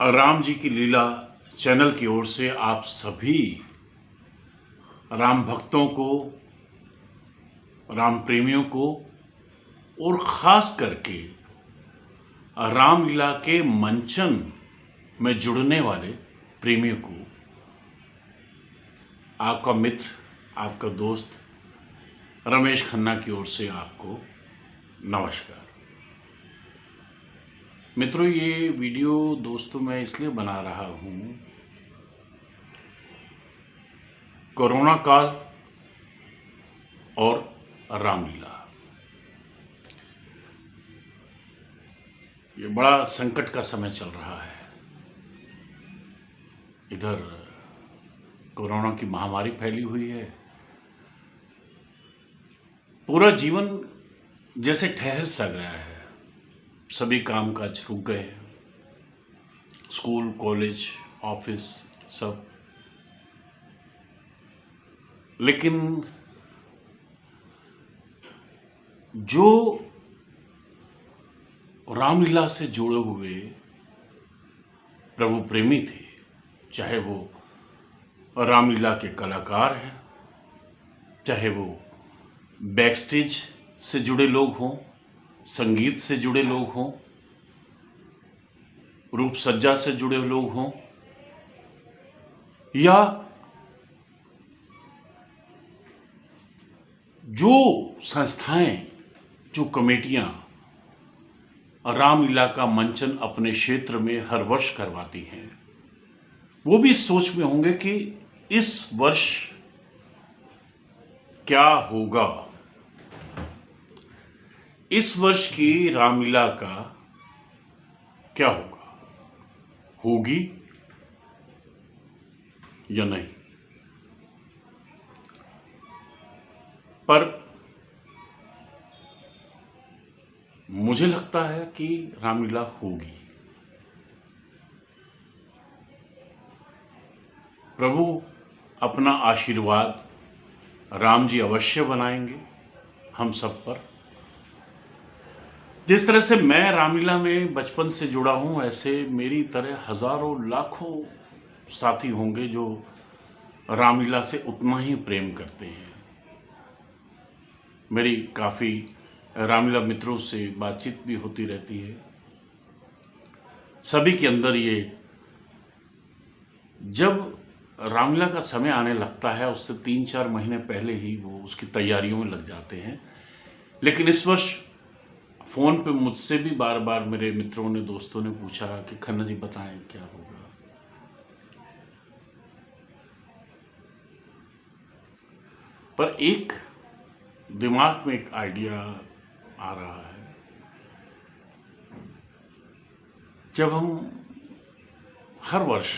राम जी की लीला चैनल की ओर से आप सभी राम भक्तों को, राम प्रेमियों को और ख़ास करके रामलीला के मंचन में जुड़ने वाले प्रेमियों को आपका मित्र, आपका दोस्त रमेश खन्ना की ओर से आपको नमस्कार। मित्रों, ये वीडियो दोस्तों मैं इसलिए बना रहा हूँ, कोरोना काल और रामलीला, ये बड़ा संकट का समय चल रहा है। इधर कोरोना की महामारी फैली हुई है, पूरा जीवन जैसे ठहर सा गया है, सभी कामकाज रुक गए हैं, स्कूल, कॉलेज, ऑफिस सब। लेकिन जो रामलीला से जुड़े हुए प्रभु प्रेमी थे, चाहे वो रामलीला के कलाकार हैं, चाहे वो बैक स्टेज से जुड़े लोग हों, संगीत से जुड़े लोग हों, रूप सज्जा से जुड़े लोग हों, या जो संस्थाएं, जो कमेटियां रामलीला का मंचन अपने क्षेत्र में हर वर्ष करवाती हैं, वो भी इस सोच में होंगे कि इस वर्ष क्या होगा, इस वर्ष की रामलीला का क्या होगा, होगी या नहीं। पर मुझे लगता है कि रामलीला होगी। प्रभु अपना आशीर्वाद राम जी अवश्य बनाएंगे हम सब पर। जिस तरह से मैं रामलीला में बचपन से जुड़ा हूं, ऐसे मेरी तरह हजारों लाखों साथी होंगे जो रामलीला से उतना ही प्रेम करते हैं। मेरी काफ़ी रामलीला मित्रों से बातचीत भी होती रहती है। सभी के अंदर ये, जब रामलीला का समय आने लगता है, उससे 3-4 महीने पहले ही वो उसकी तैयारियों में लग जाते हैं। लेकिन इस वर्ष फ़ोन पे मुझसे भी बार बार मेरे मित्रों ने, दोस्तों ने पूछा कि खन्ना जी बताएं क्या होगा। पर एक दिमाग में एक आइडिया आ रहा है, जब हम हर वर्ष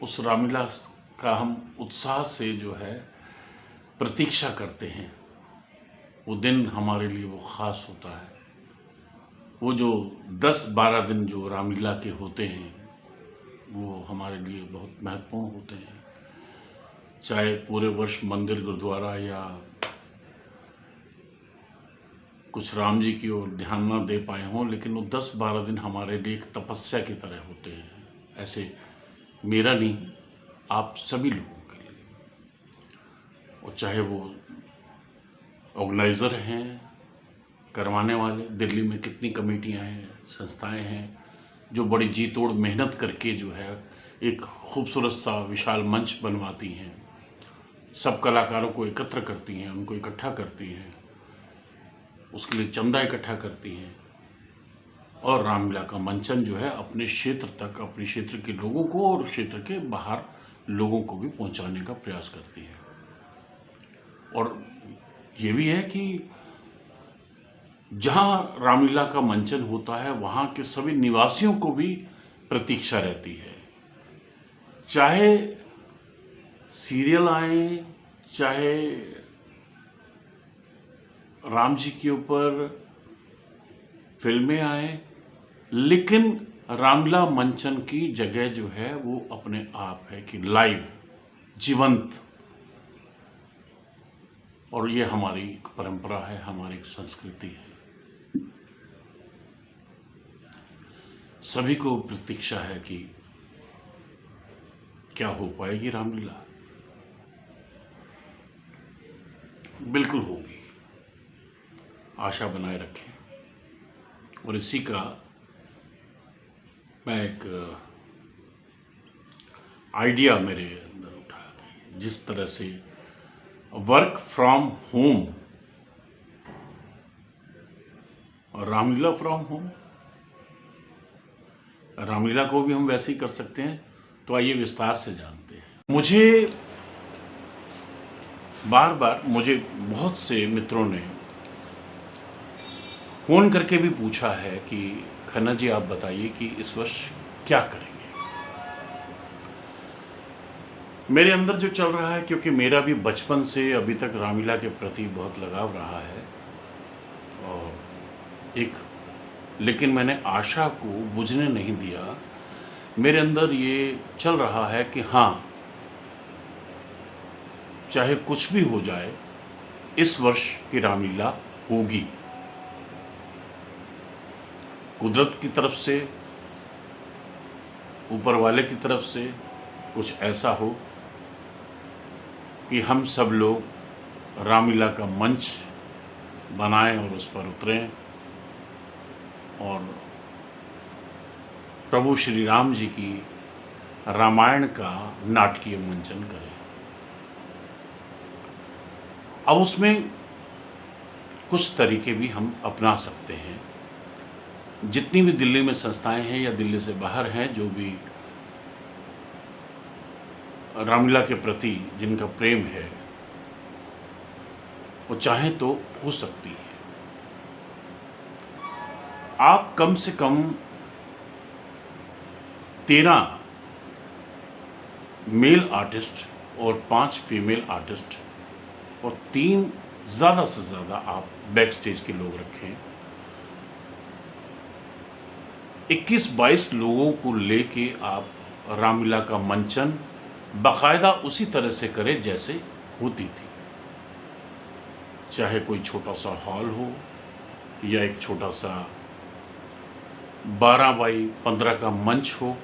उस रामलीला का हम उत्साह से जो है प्रतीक्षा करते हैं, वो दिन हमारे लिए वो ख़ास होता है। वो जो 10-12 दिन जो रामलीला के होते हैं, वो हमारे लिए बहुत महत्वपूर्ण होते हैं। चाहे पूरे वर्ष मंदिर, गुरुद्वारा या कुछ राम जी की ओर ध्यान ना दे पाए हों, लेकिन वो 10-12 दिन हमारे लिए एक तपस्या की तरह होते हैं। ऐसे मेरा नहीं, आप सभी लोगों के लिए। और चाहे वो ऑर्गेनाइज़र हैं, करवाने वाले, दिल्ली में कितनी कमेटियां हैं, संस्थाएं हैं जो बड़ी जी तोड़ मेहनत करके जो है एक खूबसूरत सा विशाल मंच बनवाती हैं, सब कलाकारों को एकत्र करती हैं, उनको इकट्ठा करती हैं, उसके लिए चंदा इकट्ठा करती हैं, और रामलीला का मंचन जो है अपने क्षेत्र तक, अपने क्षेत्र के लोगों को और क्षेत्र के बाहर लोगों को भी पहुंचाने का प्रयास करती है। और ये भी है कि जहां रामलीला का मंचन होता है, वहां के सभी निवासियों को भी प्रतीक्षा रहती है। चाहे सीरियल आए, चाहे राम जी के ऊपर फिल्में आए, लेकिन रामलीला मंचन की जगह जो है वो अपने आप है कि लाइव, जीवंत। और ये हमारी एक परंपरा है, हमारी एक संस्कृति है। सभी को प्रतीक्षा है कि क्या हो पाएगी रामलीला। बिल्कुल होगी, आशा बनाए रखें। और इसी का मैं एक आइडिया मेरे अंदर उठा कि जिस तरह से वर्क फ्रॉम होम और रामलीला फ्रॉम होम, रामलीला को भी हम वैसे ही कर सकते हैं। तो आइए विस्तार से जानते हैं। मुझे बार बार बहुत से मित्रों ने फ़ोन करके भी पूछा है कि खन्ना जी आप बताइए कि इस वर्ष क्या करेंगे। मेरे अंदर जो चल रहा है, क्योंकि मेरा भी बचपन से अभी तक रामलीला के प्रति बहुत लगाव रहा है, और लेकिन मैंने आशा को बुझने नहीं दिया। मेरे अंदर ये चल रहा है कि हाँ, चाहे कुछ भी हो जाए, इस वर्ष की रामलीला होगी। कुदरत की तरफ से, ऊपर वाले की तरफ से कुछ ऐसा हो कि हम सब लोग रामलीला का मंच बनाएं और उस पर उतरें और प्रभु श्री राम जी की रामायण का नाटकीय मंचन करें। अब उसमें कुछ तरीके भी हम अपना सकते हैं। जितनी भी दिल्ली में संस्थाएं हैं या दिल्ली से बाहर हैं, जो भी रामलीला के प्रति जिनका प्रेम है, वो चाहें तो हो सकती है। आप कम से कम 13 मेल आर्टिस्ट और 5 फीमेल आर्टिस्ट और 3 ज़्यादा से ज़्यादा आप बैक स्टेज के लोग रखें। 21-22 लोगों को लेके आप रामलीला का मंचन बाकायदा उसी तरह से करें जैसे होती थी। चाहे कोई छोटा सा हॉल हो या एक छोटा सा 12x15 का मंच हो,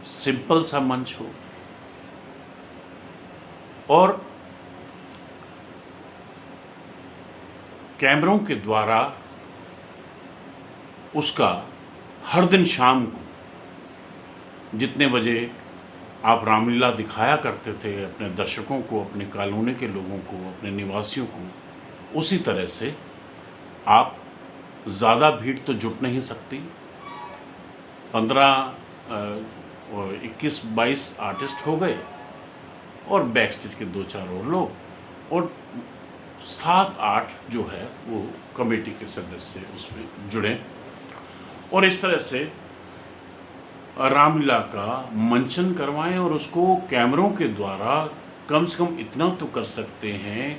सिंपल सा मंच हो, और कैमरों के द्वारा उसका हर दिन शाम को जितने बजे आप रामलीला दिखाया करते थे अपने दर्शकों को, अपने कॉलोनी के लोगों को, अपने निवासियों को, उसी तरह से आप ज़्यादा भीड़ तो जुट नहीं सकती। 21-22 आर्टिस्ट हो गए और बैक स्टेज के 2-4 और लोग, और 7-8 जो है वो कमेटी के सदस्य उसमें जुड़ें, और इस तरह से रामलीला का मंचन करवाएं। और उसको कैमरों के द्वारा कम से कम इतना तो कर सकते हैं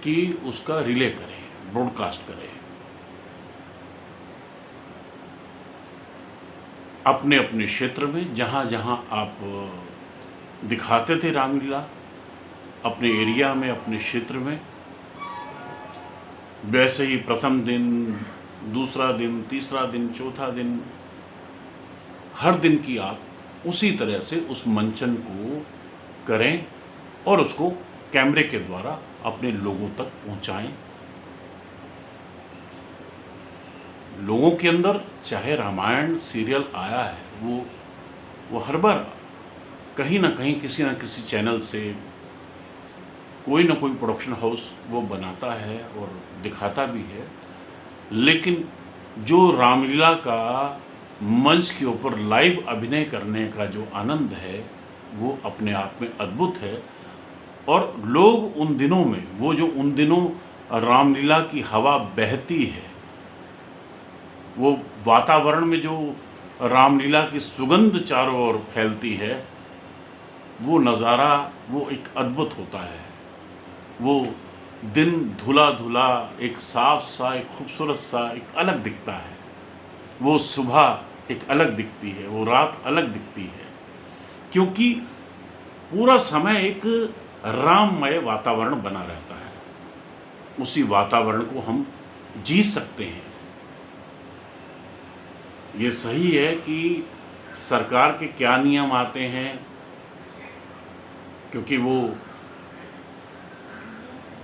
कि उसका रिले करें, ब्रॉडकास्ट करें। अपने अपने क्षेत्र में जहाँ जहाँ आप दिखाते थे रामलीला, अपने एरिया में, अपने क्षेत्र में, वैसे ही प्रथम दिन, दूसरा दिन, तीसरा दिन, चौथा दिन, हर दिन की आप उसी तरह से उस मंचन को करें और उसको कैमरे के द्वारा अपने लोगों तक पहुंचाएं। लोगों के अंदर चाहे रामायण सीरियल आया है, वो हर बार कहीं ना कहीं किसी न किसी चैनल से कोई ना कोई प्रोडक्शन हाउस वो बनाता है और दिखाता भी है, लेकिन जो रामलीला का मंच के ऊपर लाइव अभिनय करने का जो आनंद है वो अपने आप में अद्भुत है। और लोग उन दिनों में, वो जो उन दिनों रामलीला की हवा बहती है, वो वातावरण में जो रामलीला की सुगंध चारों ओर फैलती है, वो नज़ारा वो एक अद्भुत होता है। वो दिन धुला धुला, एक साफ सा, एक खूबसूरत सा, एक अलग दिखता है। वो सुबह एक अलग दिखती है, वो रात अलग दिखती है, क्योंकि पूरा समय एक राममय वातावरण बना रहता है। उसी वातावरण को हम जी सकते हैं। ये सही है कि सरकार के क्या नियम आते हैं, क्योंकि वो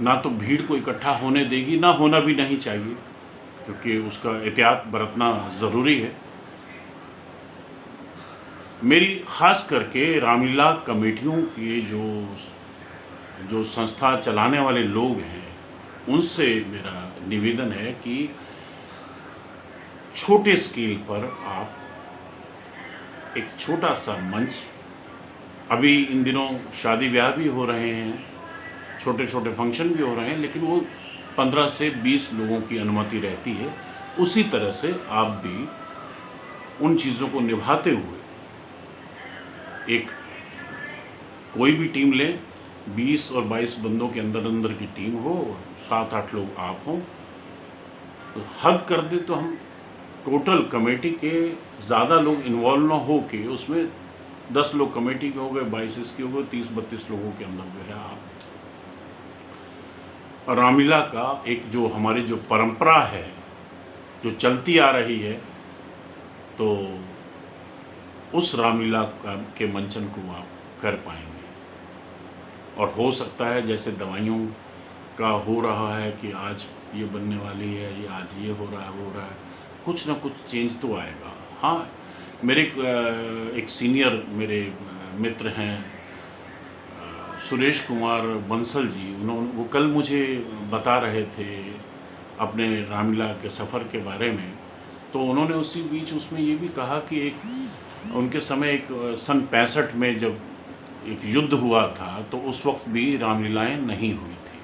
ना तो भीड़ को इकट्ठा होने देगी, ना होना भी नहीं चाहिए, क्योंकि उसका एहतियात बरतना ज़रूरी है। मेरी ख़ास करके रामलीला कमेटियों के जो संस्था चलाने वाले लोग हैं, उनसे मेरा निवेदन है कि छोटे स्केल पर आप एक छोटा सा मंच, अभी इन दिनों शादी ब्याह भी हो रहे हैं, छोटे छोटे फंक्शन भी हो रहे हैं, लेकिन वो 15 से 20 लोगों की अनुमति रहती है। उसी तरह से आप भी उन चीज़ों को निभाते हुए एक कोई भी टीम लें, 20 और 22 बंदों के अंदर की टीम हो, 7-8 लोग आप हों, तो हद कर दे तो हम टोटल कमेटी के ज़्यादा लोग इन्वॉल्व ना हो के उसमें 10 लोग कमेटी के हो गए, 22 इसके हो गए, 30-32 लोगों के अंदर जो है आप रामलीला का एक जो हमारी जो परंपरा है, जो चलती आ रही है, तो उस रामलीला के मंचन को आप कर पाएंगे। और हो सकता है जैसे दवाइयों का हो रहा है कि आज ये बनने वाली है, ये आज ये हो रहा है, वो हो रहा है, कुछ ना कुछ चेंज तो आएगा। हाँ, मेरे एक सीनियर मेरे मित्र हैं सुरेश कुमार बंसल जी, वो कल मुझे बता रहे थे अपने रामलीला के सफ़र के बारे में। तो उन्होंने उसी बीच उसमें ये भी कहा कि एक उनके समय एक सन 65 में जब एक युद्ध हुआ था, तो उस वक्त भी रामलीलाएँ नहीं हुई थी।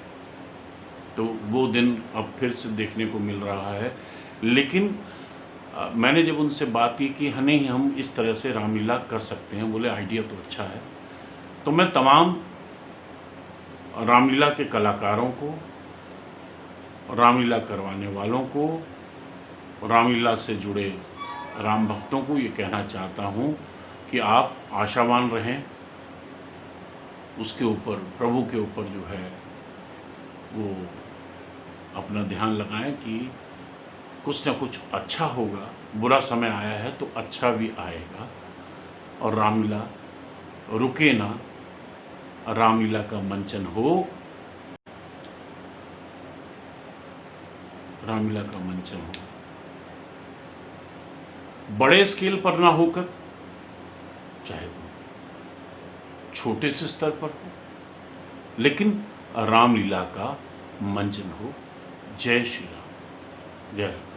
तो वो दिन अब फिर से देखने को मिल रहा है। लेकिन मैंने जब उनसे बात की कि हाँ नहीं, हम इस तरह से रामलीला कर सकते हैं, बोले आइडिया तो अच्छा है। तो मैं तमाम रामलीला के कलाकारों को, रामलीला करवाने वालों को, रामलीला से जुड़े राम भक्तों को ये कहना चाहता हूँ कि आप आशावान रहें, उसके ऊपर, प्रभु के ऊपर जो है वो अपना ध्यान लगाएं कि कुछ ना कुछ अच्छा होगा। बुरा समय आया है तो अच्छा भी आएगा, और रामलीला रुके ना, रामलीला का मंचन हो, रामलीला का मंचन हो, बड़े स्केल पर ना होकर, चाहे छोटे से स्तर पर हो, लेकिन रामलीला का मंचन हो। जय श्री राम, जय राम।